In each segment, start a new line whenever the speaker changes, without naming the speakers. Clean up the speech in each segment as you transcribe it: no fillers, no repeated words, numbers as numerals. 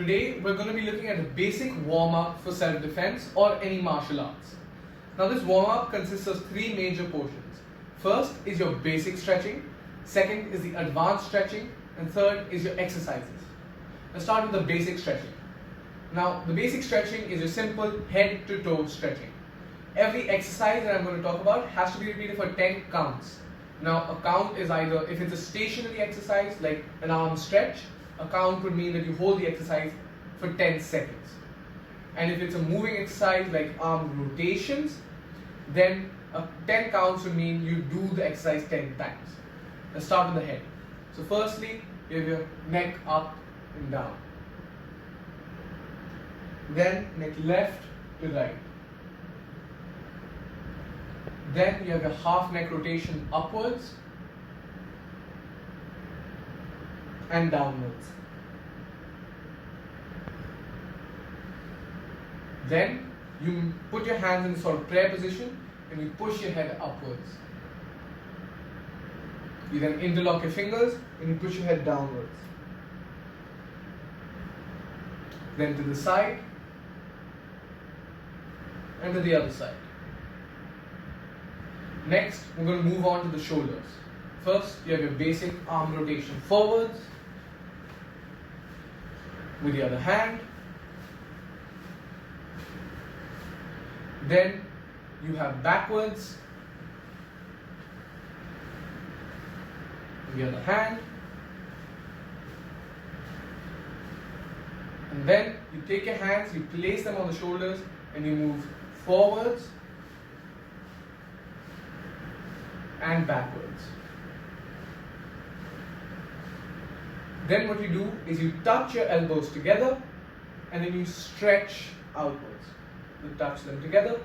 Today we're going to be looking at a basic warm-up for self-defense or any martial arts. Now this warm-up consists of three major portions. First is your basic stretching, second is the advanced stretching, and third is your exercises. Let's start with the basic stretching. Now the basic stretching is your simple head to toe stretching. Every exercise that I'm going to talk about has to be repeated for 10 counts. Now a count is either, if it's a stationary exercise like an arm stretch, a count would mean that you hold the exercise for 10 seconds. And if it's a moving exercise like arm rotations, then 10 counts would mean you do the exercise 10 times. Let's start with the head. So firstly, you have your neck up and down. Then neck left to right. Then you have your half neck rotation upwards and downwards. Then you put your hands in sort of prayer position and you push your head upwards. You then interlock your fingers and you push your head downwards. Then to the side and to the other side. Next, we're going to move on to the shoulders. First, you have your basic arm rotation forwards with the other hand. Then you have backwards with the other hand. And then you take your hands, you place them on the shoulders and you move forwards and backwards. Then what you do is you touch your elbows together and then you stretch outwards. You touch them together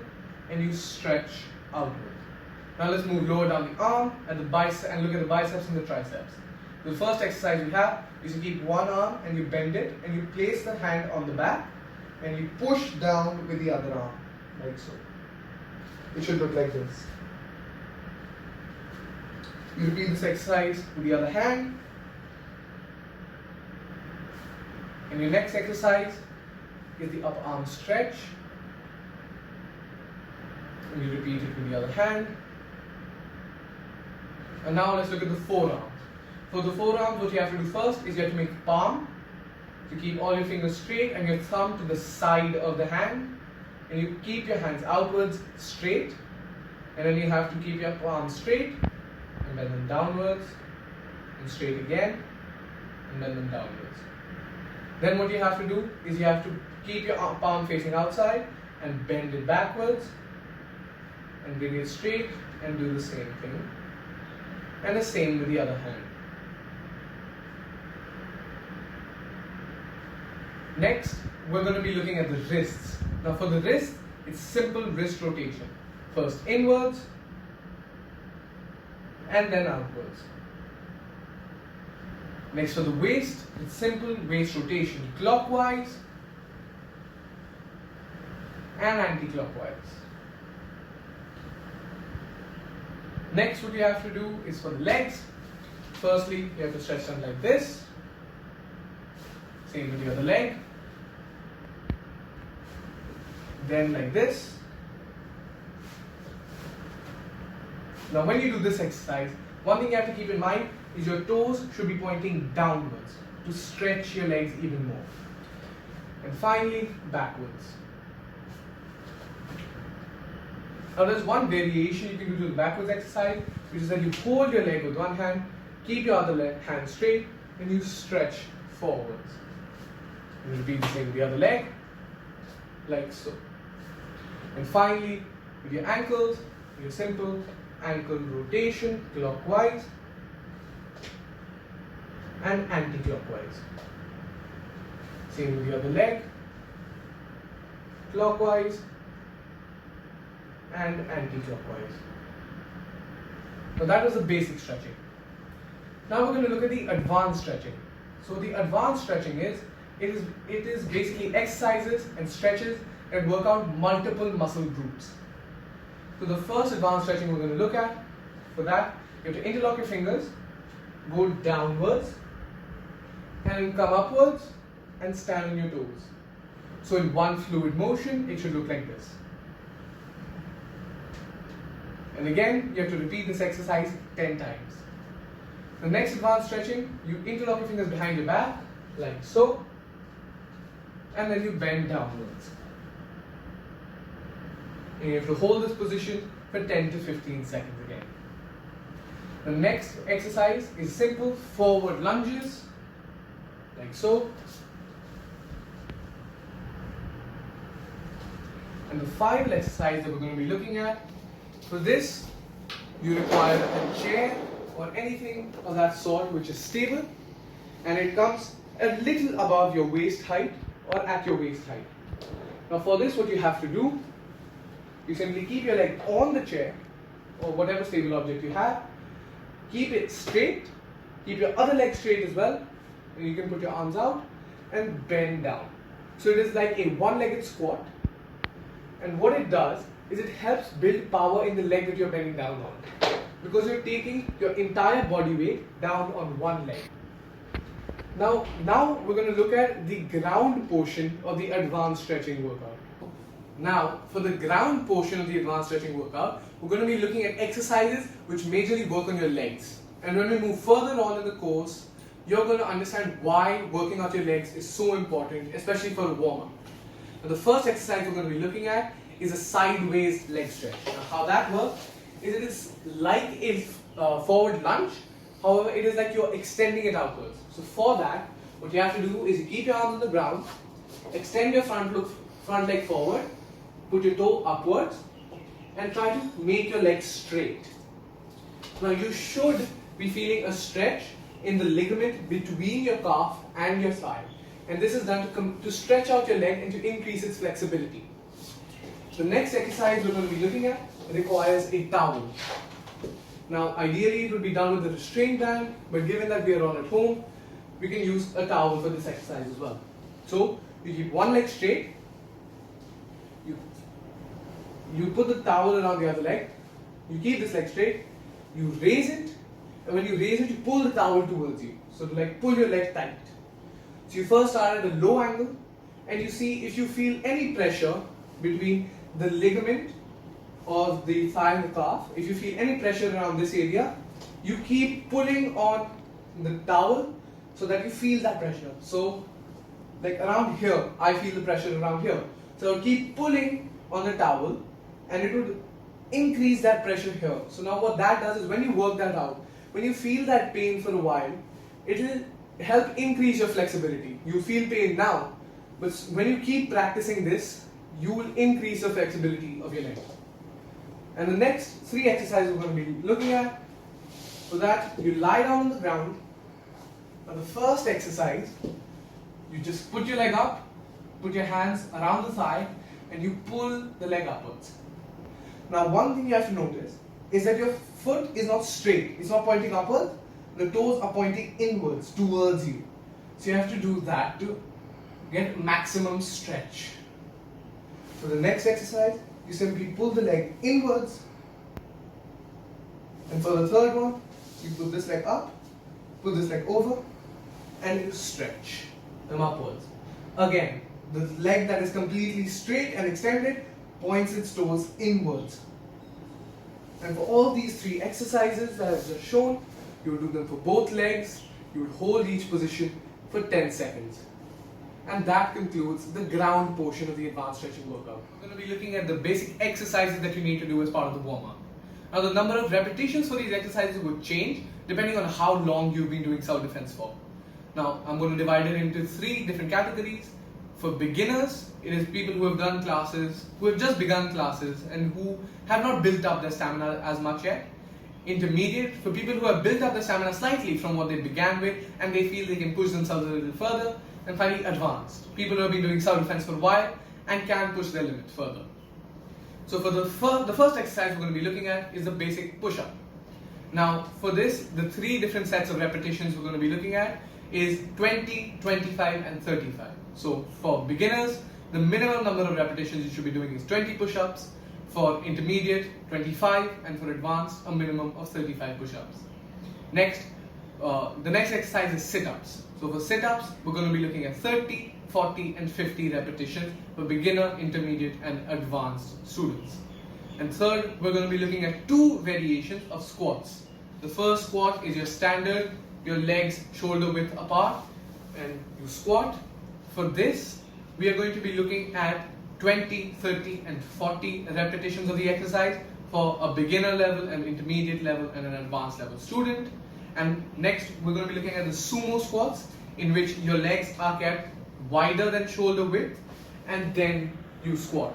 and you stretch outwards. Now let's move lower down the arm and the bicep and look at the biceps and the triceps. The first exercise we have is you keep one arm and you bend it and you place the hand on the back and you push down with the other arm like so. It should look like this. You repeat this exercise with the other hand. And your next exercise is the upper arm stretch. And you repeat it with the other hand. And now let's look at the forearms. For the forearms, what you have to do first is you have to make a palm to keep all your fingers straight and your thumb to the side of the hand. And you keep your hands outwards straight. And then you have to keep your palm straight and bend them downwards and straight again and bend them downwards. Then what you have to do is you have to keep your palm facing outside and bend it backwards and bring it straight and do the same thing. And the same with the other hand. Next, we're going to be looking at the wrists. Now for the wrist, it's simple wrist rotation. First inwards and then outwards. Next for the waist, it's simple waist rotation, clockwise and anti-clockwise. Next what you have to do is for the legs. Firstly, you have to stretch them like this. Same with the other leg. Then like this. Now when you do this exercise, one thing you have to keep in mind is your toes should be pointing downwards to stretch your legs even more. And finally, backwards. Now there's one variation you can do to the backwards exercise, which is that you hold your leg with one hand, keep your other hand straight, and you stretch forwards. And repeat the same with the other leg, like so. And finally, with your ankles, your simple ankle rotation clockwise and anti-clockwise. Same with the other leg, clockwise and anti-clockwise. Now that was the basic stretching. Now we're going to look at the advanced stretching. So the advanced stretching is basically exercises and stretches that work out multiple muscle groups. So the first advanced stretching we're going to look at, for that you have to interlock your fingers, go downwards and come upwards and stand on your toes. So in one fluid motion, it should look like this. And again, you have to repeat this exercise 10 times. The next advanced stretching, you interlock your fingers behind your back, like so, and then you bend downwards. And you have to hold this position for 10 to 15 seconds again. The next exercise is simple forward lunges, like so. And the final exercise that we're going to be looking at, for this, you require a chair or anything of that sort which is stable, and it comes a little above your waist height or at your waist height. Now for this, what you have to do, you simply keep your leg on the chair or whatever stable object you have, keep it straight, keep your other leg straight as well, and you can put your arms out and bend down. So it is like a one-legged squat, and what it does is it helps build power in the leg that you're bending down on, because you're taking your entire body weight down on one leg. Now we're going to look at the ground portion of the advanced stretching workout. Now, for the ground portion of the advanced stretching workout, we're going to be looking at exercises which majorly work on your legs. And when we move further on in the course, you're going to understand why working out your legs is so important, especially for a warm-up. Now, the first exercise we're going to be looking at is a sideways leg stretch. Now, how that works is it is like a forward lunge, however, it is like you're extending it outwards. So for that, what you have to do is you keep your arms on the ground, extend your front leg forward, put your toe upwards, and try to make your legs straight. Now you should be feeling a stretch in the ligament between your calf and your thigh, and this is done to stretch out your leg and to increase its flexibility. The next exercise we're going to be looking at requires a towel. Now ideally it would be done with a restraint band, but given that we are all at home, we can use a towel for this exercise as well. So you keep one leg straight, you put the towel around the other leg, you keep this leg straight, you raise it, and when you raise it, you pull the towel towards you. So to like pull your leg tight. So you first start at a low angle, and you see if you feel any pressure between the ligament of the thigh and the calf. If you feel any pressure around this area, you keep pulling on the towel so that you feel that pressure. So like around here, I feel the pressure around here. So I'll keep pulling on the towel, and it would increase that pressure here. So now what that does is when you work that out, when you feel that pain for a while, it will help increase your flexibility. You feel pain now, but when you keep practicing this, you will increase the flexibility of your leg. And the next three exercises we're going to be looking at, for that you lie down on the ground. Now the first exercise, you just put your leg up, put your hands around the thigh, and you pull the leg upwards. Now one thing you have to notice is that your foot is not straight, it's not pointing upwards, the toes are pointing inwards towards you. So you have to do that to get maximum stretch. For the next exercise, you simply pull the leg inwards, and for the third one, you put this leg up, put this leg over, and you stretch them upwards. Again, the leg that is completely straight and extended points its toes inwards. And for all these three exercises that I've just shown, you would do them for both legs, you would hold each position for 10 seconds. And that concludes the ground portion of the advanced stretching workout. We're going to be looking at the basic exercises that you need to do as part of the warm-up. Now the number of repetitions for these exercises would change depending on how long you've been doing self-defense for. Now I'm going to divide it into three different categories. For beginners, it is people who have done classes, who have just begun classes and who have not built up their stamina as much yet. Intermediate, for people who have built up their stamina slightly from what they began with and they feel they can push themselves a little further. And finally, advanced, people who have been doing self-defense for a while and can push their limit further. So for the first exercise we're going to be looking at is the basic push-up. Now for this, the three different sets of repetitions we're going to be looking at is 20, 25 and 35. So for beginners, the minimum number of repetitions you should be doing is 20 push-ups. For intermediate, 25, and for advanced, a minimum of 35 push-ups. Next, the next exercise is sit-ups. So for sit-ups, we're going to be looking at 30, 40 and 50 repetitions for beginner, intermediate and advanced students. And third, we're going to be looking at 2 variations of squats. The first squat is your standard, your legs shoulder width apart, and you squat. For this, we are going to be looking at 20, 30 and 40 repetitions of the exercise for a beginner level, an intermediate level and an advanced level student. And next, we're going to be looking at the sumo squats, in which your legs are kept wider than shoulder width and then you squat.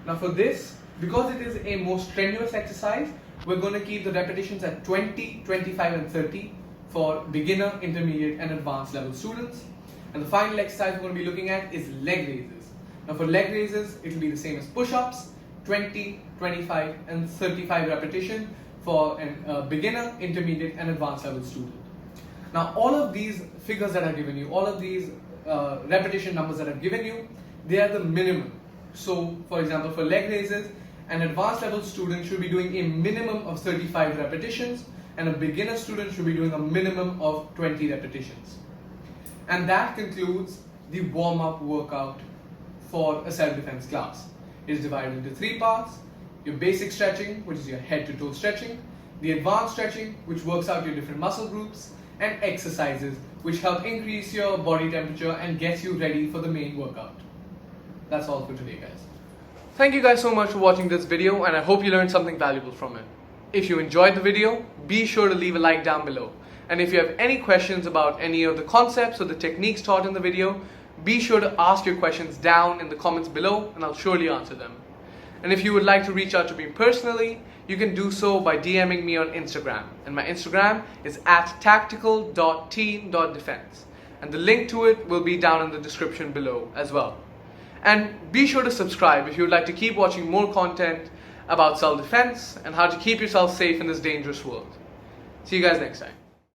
Now for this, because it is a more strenuous exercise, we're going to keep the repetitions at 20, 25 and 30 for beginner, intermediate and advanced level students. And the final exercise we're going to be looking at is leg raises. Now for leg raises, it will be the same as push-ups, 20, 25 and 35 repetitions for a beginner, intermediate and advanced level student. Now all of these figures that I've given you, all of these repetition numbers that I've given you, they are the minimum. So for example, for leg raises, an advanced level student should be doing a minimum of 35 repetitions and a beginner student should be doing a minimum of 20 repetitions. And that concludes the warm-up workout for a self-defense class. It is divided into 3 parts: your basic stretching, which is your head to toe stretching, the advanced stretching, which works out your different muscle groups, and exercises, which help increase your body temperature and gets you ready for the main workout. That's all for today, guys. Thank you guys so much for watching this video, and I hope you learned something valuable from it. If you enjoyed the video, be sure to leave a like down below. And if you have any questions about any of the concepts or the techniques taught in the video, be sure to ask your questions down in the comments below and I'll surely answer them. And if you would like to reach out to me personally, you can do so by DMing me on Instagram. And my Instagram is @tactical.teen.defense. And the link to it will be down in the description below as well. And be sure to subscribe if you would like to keep watching more content about self-defense and how to keep yourself safe in this dangerous world. See you guys next time.